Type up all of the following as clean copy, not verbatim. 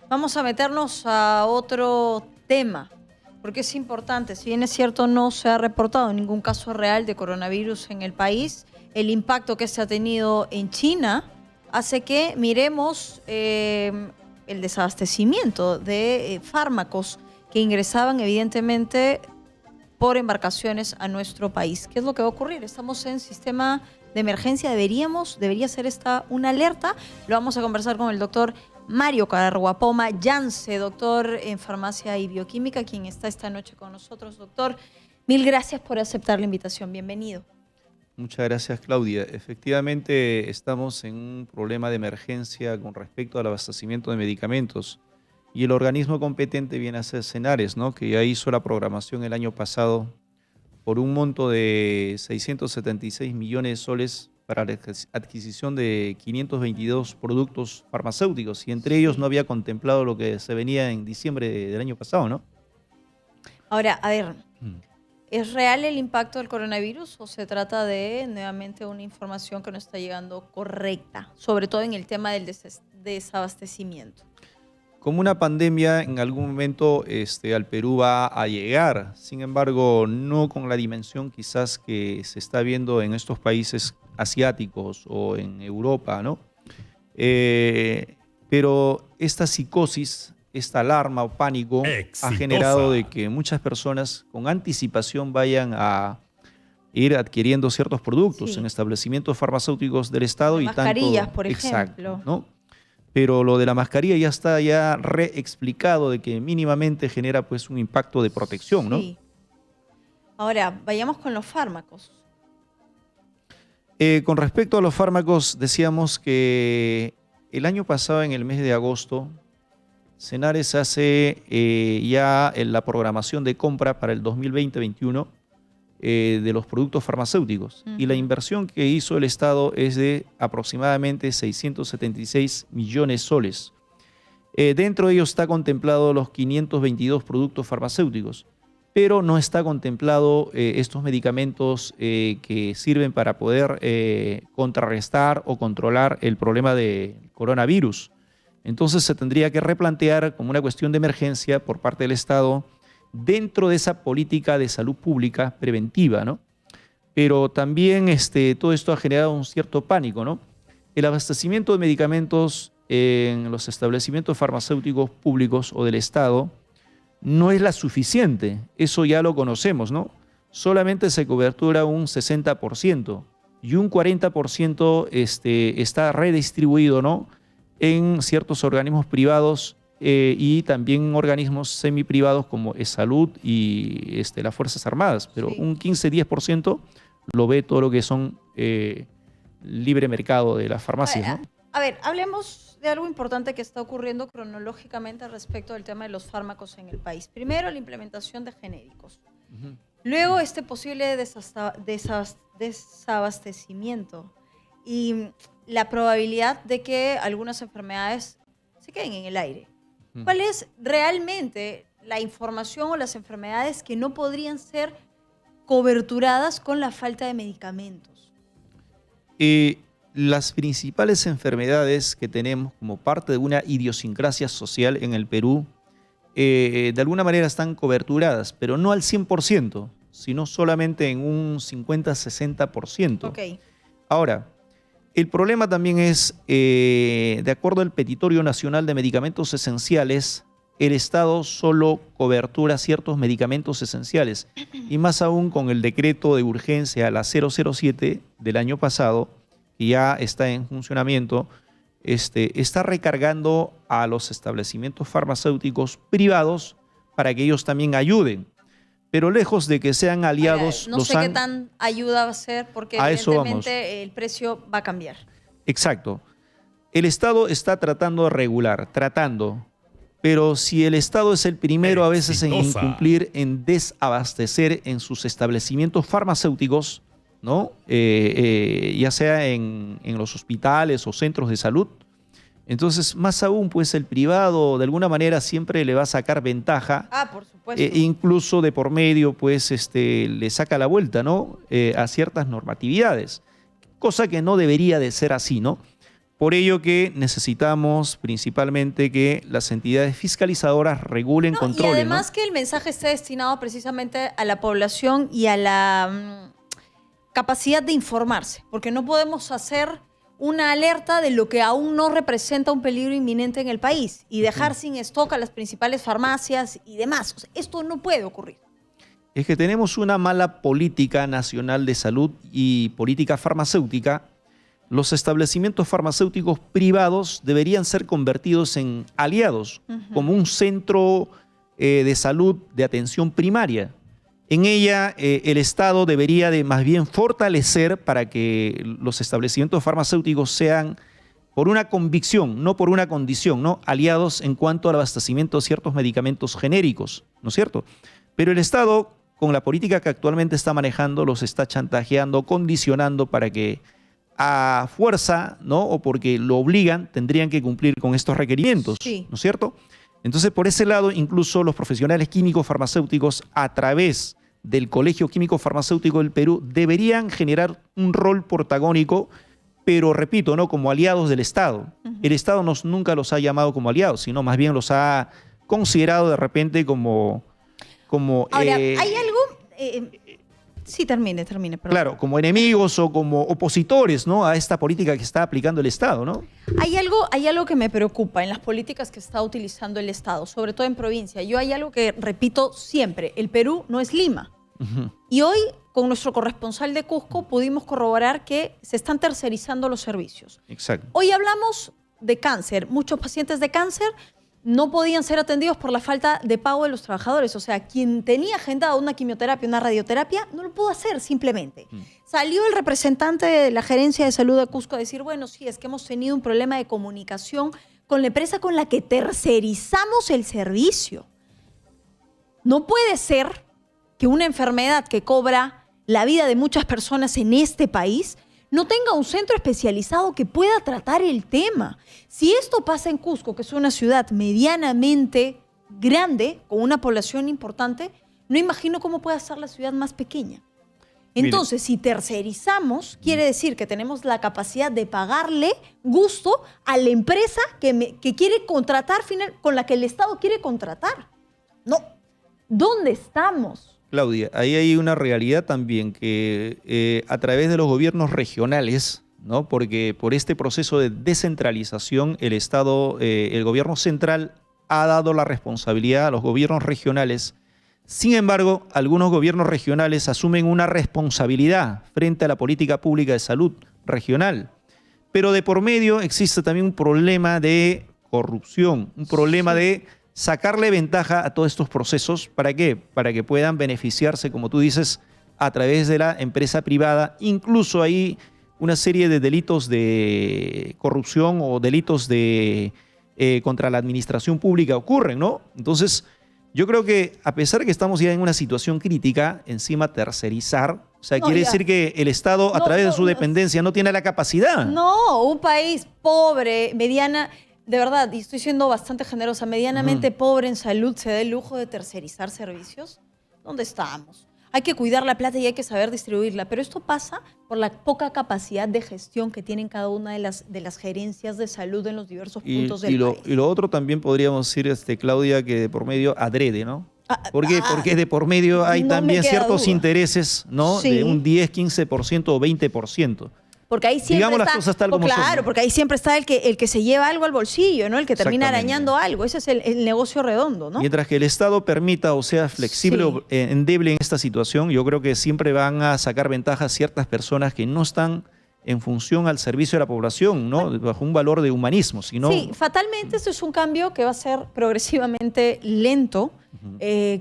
Vamos a meternos a otro tema, porque es importante. Si bien es cierto, no se ha reportado ningún caso real de coronavirus en el país, el impacto que se ha tenido en China hace que miremos el desabastecimiento de fármacos que ingresaban evidentemente por embarcaciones a nuestro país. ¿Qué es lo que va a ocurrir? Estamos en sistema de emergencia, debería ser esta una alerta. Lo vamos a conversar con el doctor Mario Carguapoma Yance, doctor en farmacia y bioquímica, quien está esta noche con nosotros. Doctor, mil gracias por aceptar la invitación. Bienvenido. Muchas gracias, Claudia. Efectivamente, estamos en un problema de emergencia con respecto al abastecimiento de medicamentos. Y el organismo competente viene a ser Senares, ¿no?, que ya hizo la programación el año pasado por un monto de 676 millones de soles para la adquisición de 522 productos farmacéuticos, y entre ellos no había contemplado lo que se venía en diciembre del año pasado, ¿no? Ahora, a ver, ¿es real el impacto del coronavirus o se trata de, nuevamente, una información que no está llegando correcta, sobre todo en el tema del desabastecimiento? Como una pandemia en algún momento al Perú va a llegar, sin embargo, no con la dimensión quizás que se está viendo en estos países asiáticos o en Europa, ¿no? Pero esta psicosis, esta alarma o pánico ha generado de que muchas personas con anticipación vayan a ir adquiriendo ciertos productos en establecimientos farmacéuticos del Estado. Mascarillas, por ejemplo, ejemplo. ¿no? Pero lo de la mascarilla ya está reexplicado de que mínimamente genera pues un impacto de protección, ¿no? Sí. Ahora, vayamos con los fármacos. Con respecto a los fármacos, decíamos que el año pasado, en el mes de agosto, Senares hace ya la programación de compra para el 2020-21 de los productos farmacéuticos. Y la inversión que hizo el Estado es de aproximadamente 676 millones de soles. Dentro de ellos está contemplado los 522 productos farmacéuticos, pero no está contemplado estos medicamentos que sirven para poder contrarrestar o controlar el problema del coronavirus. Entonces se tendría que replantear como una cuestión de emergencia por parte del Estado dentro de esa política de salud pública preventiva, ¿no? Pero también todo esto ha generado un cierto pánico, ¿no? El abastecimiento de medicamentos en los establecimientos farmacéuticos públicos o del Estado no es la suficiente, eso ya lo conocemos, ¿no? Solamente se cobertura un 60% y un 40% está redistribuido, ¿no?, en ciertos organismos privados y también organismos semiprivados como Salud y las Fuerzas Armadas, pero un 15-10% lo ve todo lo que son libre mercado de las farmacias, ¿no? A ver, hablemos de algo importante que está ocurriendo cronológicamente respecto del tema de los fármacos en el país. Primero, la implementación de genéricos. Luego, este posible desabastecimiento y la probabilidad de que algunas enfermedades se queden en el aire. ¿Cuál es realmente la información o las enfermedades que no podrían ser coberturadas con la falta de medicamentos? Las principales enfermedades que tenemos como parte de una idiosincrasia social en el Perú, de alguna manera están coberturadas, pero no al 100%, sino solamente en un 50-60%. Okay. Ahora, el problema también es, de acuerdo al Petitorio Nacional de Medicamentos Esenciales, el Estado solo cobertura ciertos medicamentos esenciales, y más aún con el decreto de urgencia, la 007 del año pasado, que ya está en funcionamiento, está recargando a los establecimientos farmacéuticos privados para que ellos también ayuden. Pero lejos de que sean aliados... No sé qué tan ayuda va a ser, porque evidentemente el precio va a cambiar. Exacto. El Estado está tratando de regular, pero si el Estado es el primero a veces en incumplir, en desabastecer en sus establecimientos farmacéuticos, ¿no? Ya sea en los hospitales o centros de salud, entonces más aún pues el privado de alguna manera siempre le va a sacar ventaja, por supuesto. Incluso de por medio pues le saca la vuelta, ¿no?, a ciertas normatividades, cosa que no debería de ser así, ¿no? Por ello que necesitamos principalmente que las entidades fiscalizadoras regulen, No, y controlen, además ¿no? que el mensaje esté destinado precisamente a la población y a la capacidad de informarse, porque no podemos hacer una alerta de lo que aún no representa un peligro inminente en el país y dejar sin stock a las principales farmacias y demás. O sea, esto no puede ocurrir. Es que tenemos una mala política nacional de salud y política farmacéutica. Los establecimientos farmacéuticos privados deberían ser convertidos en aliados, como un centro de salud de atención primaria. En ella, el Estado debería de más bien fortalecer para que los establecimientos farmacéuticos sean por una convicción, no por una condición, ¿no? Aliados en cuanto al abastecimiento de ciertos medicamentos genéricos, ¿no es cierto? Pero el Estado, con la política que actualmente está manejando, los está chantajeando, condicionando para que a fuerza, ¿no? O porque lo obligan, tendrían que cumplir con estos requerimientos, Sí. ¿no es cierto? Entonces, por ese lado, incluso los profesionales químicos farmacéuticos, a través del Colegio Químico Farmacéutico del Perú, deberían generar un rol protagónico, pero repito, ¿no? Como aliados del Estado. El Estado nunca los ha llamado como aliados, sino más bien los ha considerado de repente como Ahora, ¿hay algo? Sí, termine, perdón. claro, como enemigos o como opositores, ¿no? A esta política que está aplicando el Estado, ¿no? Hay algo que me preocupa en las políticas que está utilizando el Estado, sobre todo en provincia. Yo hay algo que repito siempre, el Perú no es Lima. Y hoy, con nuestro corresponsal de Cusco, pudimos corroborar que se están tercerizando los servicios. Exacto. Hoy hablamos de cáncer. Muchos pacientes de cáncer no podían ser atendidos por la falta de pago de los trabajadores. O sea, quien tenía agendada una quimioterapia, una radioterapia, no lo pudo hacer simplemente. Salió el representante de la Gerencia de Salud de Cusco a decir, bueno, sí, es que hemos tenido un problema de comunicación con la empresa con la que tercerizamos el servicio. No puede ser que una enfermedad que cobra la vida de muchas personas en este país no tenga un centro especializado que pueda tratar el tema. Si esto pasa en Cusco, que es una ciudad medianamente grande, con una población importante, no imagino cómo puede ser la ciudad más pequeña. Entonces, si tercerizamos, quiere decir que tenemos la capacidad de pagarle gusto a la empresa que quiere contratar, con la que el Estado quiere contratar. No. ¿Dónde estamos? Claudia, ahí hay una realidad también que a través de los gobiernos regionales, ¿no? Porque por este proceso de descentralización, el Estado, el gobierno central ha dado la responsabilidad a los gobiernos regionales. Sin embargo, algunos gobiernos regionales asumen una responsabilidad frente a la política pública de salud regional. Pero de por medio existe también un problema de corrupción, un problema de sacarle ventaja a todos estos procesos. ¿Para qué? Para que puedan beneficiarse, como tú dices, a través de la empresa privada. Incluso hay una serie de delitos de corrupción o delitos de contra la administración pública ocurren, ¿no? Entonces, yo creo que a pesar de que estamos ya en una situación crítica, encima tercerizar, o sea, quiere decir que el Estado, a través de su dependencia, no tiene la capacidad. No, un país pobre, mediana, de verdad, y estoy siendo bastante generosa, medianamente pobre en salud, ¿se da el lujo de tercerizar servicios? ¿Dónde estamos? Hay que cuidar la plata y hay que saber distribuirla, pero esto pasa por la poca capacidad de gestión que tienen cada una de las gerencias de salud en los diversos puntos del país. Y lo otro también podríamos decir, Claudia, que de por medio adrede, ¿no? ¿Por qué? Porque de por medio hay también ciertos intereses, ¿no? Sí. De un 10, 15% o 20%. Porque ahí siempre digamos las cosas tal como son, claro, ¿no? porque ahí siempre está el que se lleva algo al bolsillo, ¿no? El que termina arañando algo. Ese es el negocio redondo, ¿no? Mientras que el Estado permita o sea flexible o endeble en esta situación, yo creo que siempre van a sacar ventaja ciertas personas que no están en función al servicio de la población, ¿no? Bajo un valor de humanismo, sino... Sí, fatalmente esto es un cambio que va a ser progresivamente lento, que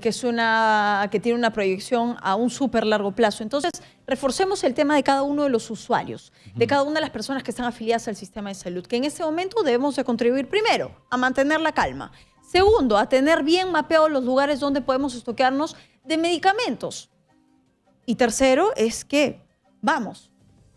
tiene una proyección a un súper largo plazo. Entonces, reforcemos el tema de cada uno de los usuarios, de cada una de las personas que están afiliadas al sistema de salud, que en este momento debemos de contribuir primero a mantener la calma. Segundo, a tener bien mapeados los lugares donde podemos estoquearnos de medicamentos. Y tercero es que, vamos,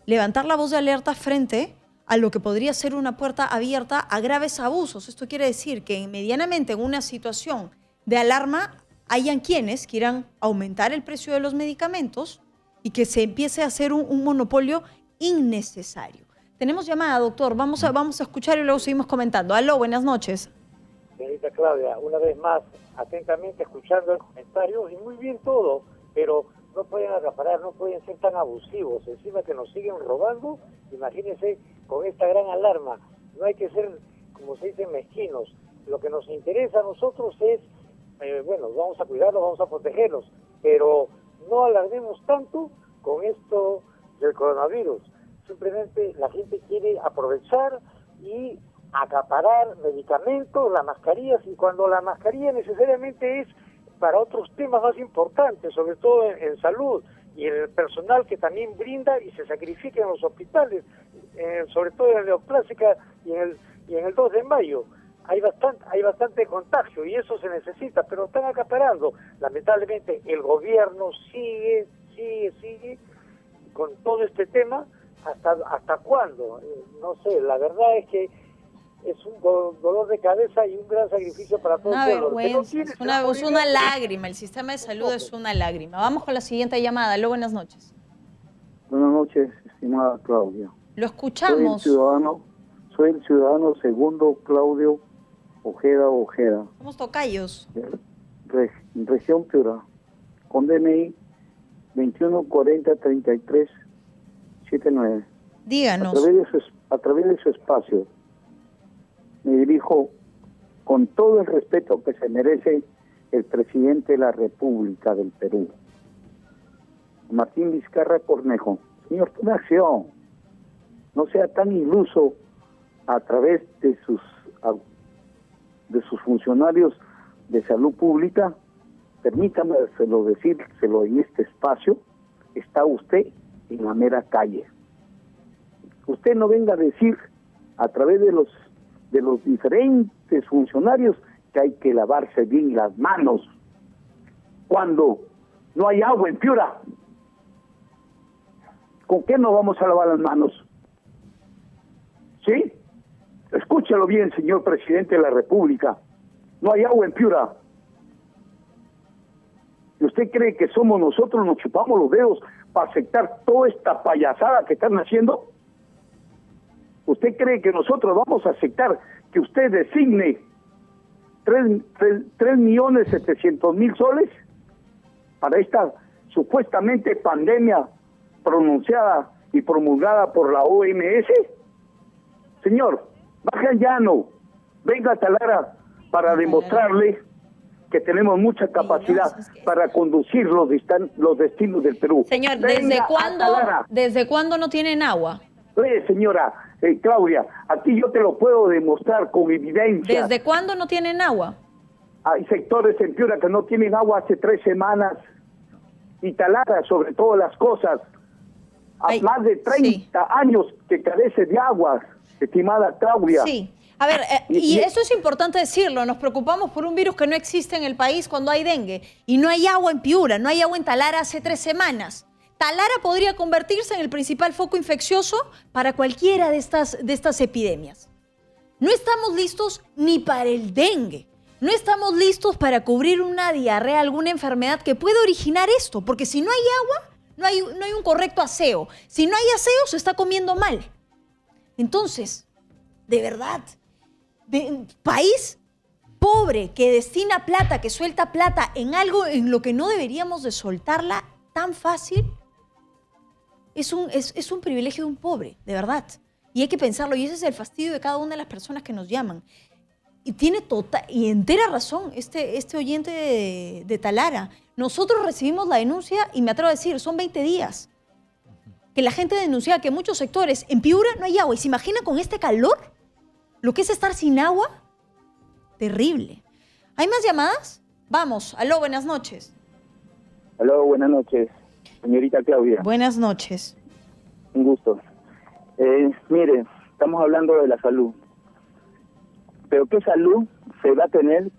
levantar la voz de alerta frente a lo que podría ser una puerta abierta a graves abusos. Esto quiere decir que medianamente en una situación de alarma hayan quienes quieran aumentar el precio de los medicamentos y que se empiece a hacer un monopolio innecesario. Tenemos llamada, doctor. Vamos a escuchar y luego seguimos comentando. Aló, buenas noches. Señorita Claudia, una vez más, atentamente escuchando el comentario, y muy bien todo, pero no pueden acaparar, no pueden ser tan abusivos, encima que nos siguen robando. Imagínense con esta gran alarma. No hay que ser, como se dice, mezquinos. Lo que nos interesa a nosotros es, bueno, vamos a cuidarlos, vamos a protegerlos, pero no alarmemos tanto con esto del coronavirus. Simplemente la gente quiere aprovechar y acaparar medicamentos, las mascarillas, y cuando la mascarilla necesariamente es para otros temas más importantes, sobre todo en salud, y en el personal que también brinda y se sacrifica en los hospitales, sobre todo en la neoplástica y en el 2 de mayo. Hay bastante contagio y eso se necesita, pero están acaparando. Lamentablemente el gobierno sigue con todo este tema. ¿Hasta cuándo? No sé, la verdad es que es un dolor de cabeza y un gran sacrificio para todo el pueblo. Vergüenza, es una lágrima, el sistema de salud es una lágrima. Vamos con la siguiente llamada. Aló, buenas noches. Buenas noches, estimada Claudia. Lo escuchamos. Soy el ciudadano segundo Claudio Ojeda. Somos tocayos. Región Piura, con DNI 21403379. Díganos. A través de su espacio, me dirijo con todo el respeto que se merece el presidente de la República del Perú, Martín Vizcarra Cornejo. Señor, tome acción. No sea tan iluso a través de sus funcionarios de salud pública. Permítame decírselo en este espacio. Está usted en la mera calle. Usted no venga a decir a través de los diferentes funcionarios que hay que lavarse bien las manos cuando no hay agua en Piura. ¿Con qué nos vamos a lavar las manos? ¿Sí? Escúchalo bien, señor presidente de la República. No hay agua en Piura. ¿Y usted cree que somos nosotros, nos chupamos los dedos para aceptar toda esta payasada que están haciendo? ¿Usted cree que nosotros vamos a aceptar que usted designe 3.700.000 soles para esta supuestamente pandemia pronunciada y promulgada por la OMS? Señor, baje al llano, venga a Talara para demostrarle que tenemos mucha capacidad para conducir los destinos del Perú. Señor, ¿desde cuándo no tienen agua? Señora Claudia, aquí yo te lo puedo demostrar con evidencia. ¿Desde cuándo no tienen agua? Hay sectores en Piura que no tienen agua hace 3 semanas. Y Talara, sobre todas las cosas, más de 30 años que carece de agua, estimada Claudia. Sí. A ver, y eso es importante decirlo, nos preocupamos por un virus que no existe en el país cuando hay dengue. Y no hay agua en Piura, no hay agua en Talara hace 3 semanas. Talara podría convertirse en el principal foco infeccioso para cualquiera de estas epidemias. No estamos listos ni para el dengue. No estamos listos para cubrir una diarrea, alguna enfermedad que puede originar esto. Porque si no hay agua, no hay un correcto aseo. Si no hay aseo, se está comiendo mal. Entonces, de verdad, país pobre que destina plata, que suelta plata en algo en lo que no deberíamos de soltarla tan fácil, es un privilegio de un pobre, de verdad. Y hay que pensarlo, y ese es el fastidio de cada una de las personas que nos llaman. Y tiene total y entera razón este oyente de Talara. Nosotros recibimos la denuncia, y me atrevo a decir, son 20 días. Que la gente denuncia que en muchos sectores, en Piura no hay agua. ¿Y se imagina con este calor? ¿Lo que es estar sin agua? Terrible. ¿Hay más llamadas? Vamos. Aló, buenas noches. Aló, buenas noches, señorita Claudia. Buenas noches. Un gusto. Mire, estamos hablando de la salud. Pero ¿qué salud se va a tener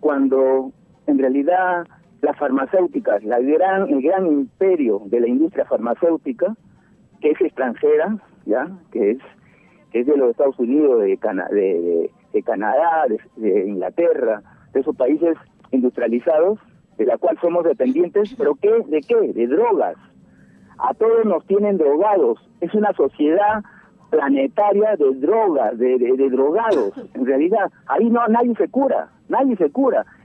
cuando en realidad las farmacéuticas, el gran imperio de la industria farmacéutica, que es extranjera, ya, que es de los Estados Unidos, de Canadá, de Inglaterra, de esos países industrializados, de la cual somos dependientes, pero ¿de qué? De drogas. A todos nos tienen drogados. Es una sociedad planetaria de drogas, de drogados. En realidad, ahí no nadie se cura.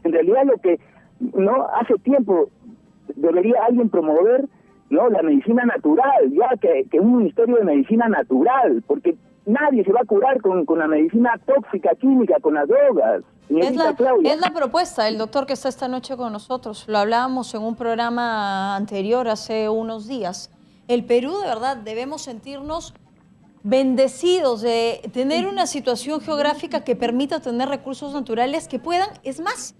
En realidad lo que no hace tiempo debería alguien promover, ¿no?, la medicina natural, ya que un ministerio de medicina natural, porque nadie se va a curar con la medicina tóxica, química, con las drogas. Es la propuesta del doctor que está esta noche con nosotros. Lo hablábamos en un programa anterior hace unos días. El Perú, de verdad, debemos sentirnos bendecidos de tener una situación geográfica que permita tener recursos naturales que puedan, es más,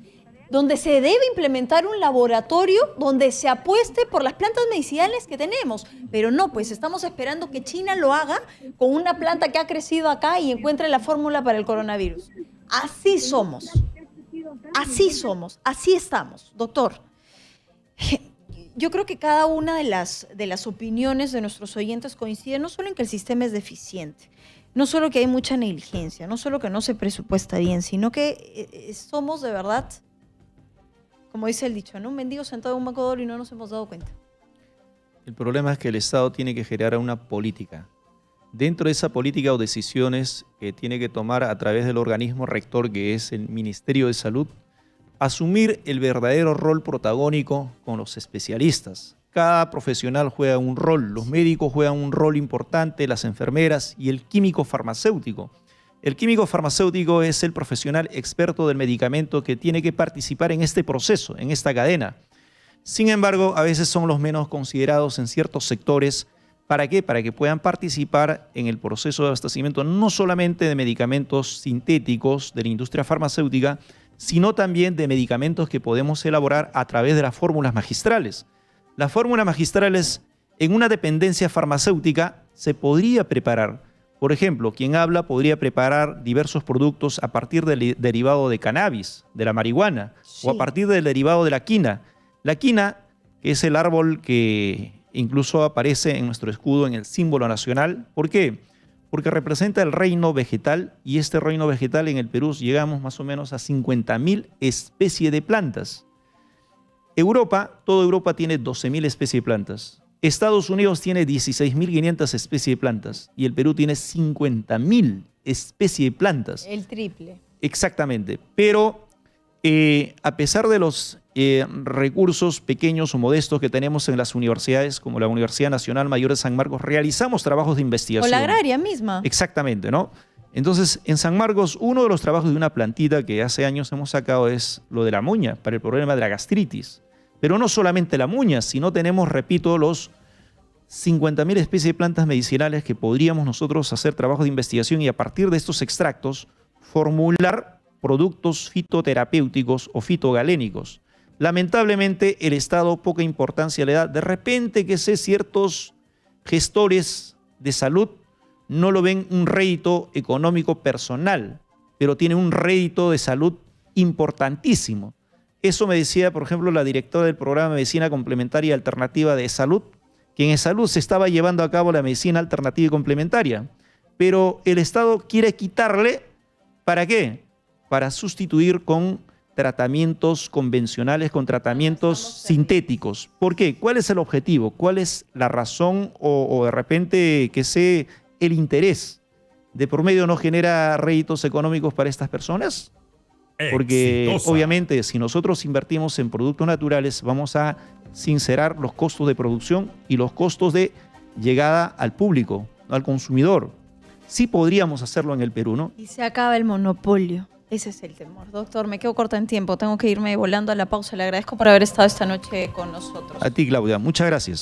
donde se debe implementar un laboratorio donde se apueste por las plantas medicinales que tenemos. Pero no, pues estamos esperando que China lo haga con una planta que ha crecido acá y encuentre la fórmula para el coronavirus. Así somos, así estamos, doctor. Yo creo que cada una de las opiniones de nuestros oyentes coincide no solo en que el sistema es deficiente, no solo que hay mucha negligencia, no solo que no se presupuesta bien, sino que somos de verdad, como dice el dicho, ¿no?, un mendigo sentado en un banco de oro y no nos hemos dado cuenta. El problema es que el Estado tiene que generar una política. Dentro de esa política o decisiones que tiene que tomar a través del organismo rector, que es el Ministerio de Salud, asumir el verdadero rol protagónico con los especialistas. Cada profesional juega un rol, los médicos juegan un rol importante, las enfermeras y el químico farmacéutico. El químico farmacéutico es el profesional experto del medicamento que tiene que participar en este proceso, en esta cadena. Sin embargo, a veces son los menos considerados en ciertos sectores. ¿Para qué? Para que puedan participar en el proceso de abastecimiento no solamente de medicamentos sintéticos de la industria farmacéutica, sino también de medicamentos que podemos elaborar a través de las fórmulas magistrales. Las fórmulas magistrales en una dependencia farmacéutica se podría preparar. Por ejemplo, quien habla podría preparar diversos productos a partir del derivado de cannabis, de la marihuana, sí, o a partir del derivado de la quina. La quina, que es el árbol que incluso aparece en nuestro escudo, en el símbolo nacional. ¿Por qué? Porque representa el reino vegetal, y este reino vegetal en el Perú llegamos más o menos a 50.000 especies de plantas. Toda Europa tiene 12.000 especies de plantas. Estados Unidos tiene 16.500 especies de plantas y el Perú tiene 50.000 especies de plantas. El triple. Exactamente. Pero a pesar de los recursos pequeños o modestos que tenemos en las universidades, como la Universidad Nacional Mayor de San Marcos, realizamos trabajos de investigación. O la agraria misma. Exactamente, ¿no? Entonces, en San Marcos, uno de los trabajos de una plantita que hace años hemos sacado es lo de la muña, para el problema de la gastritis. Pero no solamente la muña, sino tenemos, repito, los 50.000 especies de plantas medicinales que podríamos nosotros hacer trabajo de investigación y a partir de estos extractos formular productos fitoterapéuticos o fitogalénicos. Lamentablemente, el Estado poca importancia le da. De repente que ciertos gestores de salud no lo ven un rédito económico personal, pero tiene un rédito de salud importantísimo. Eso me decía, por ejemplo, la directora del programa de Medicina Complementaria y Alternativa de Salud, que en salud se estaba llevando a cabo la medicina alternativa y complementaria, pero el Estado quiere quitarle, ¿para qué? Para sustituir con tratamientos convencionales, con tratamientos sintéticos. ¿Por qué? ¿Cuál es el objetivo? ¿Cuál es la razón o de repente que sé el interés? ¿De por medio no genera réditos económicos para estas personas? Porque exitosa. Obviamente si nosotros invertimos en productos naturales vamos a sincerar los costos de producción y los costos de llegada al público, al consumidor. Sí podríamos hacerlo en el Perú, ¿no? Y se acaba el monopolio. Ese es el temor. Doctor, me quedo corta en tiempo. Tengo que irme volando a la pausa. Le agradezco por haber estado esta noche con nosotros. A ti, Claudia. Muchas gracias.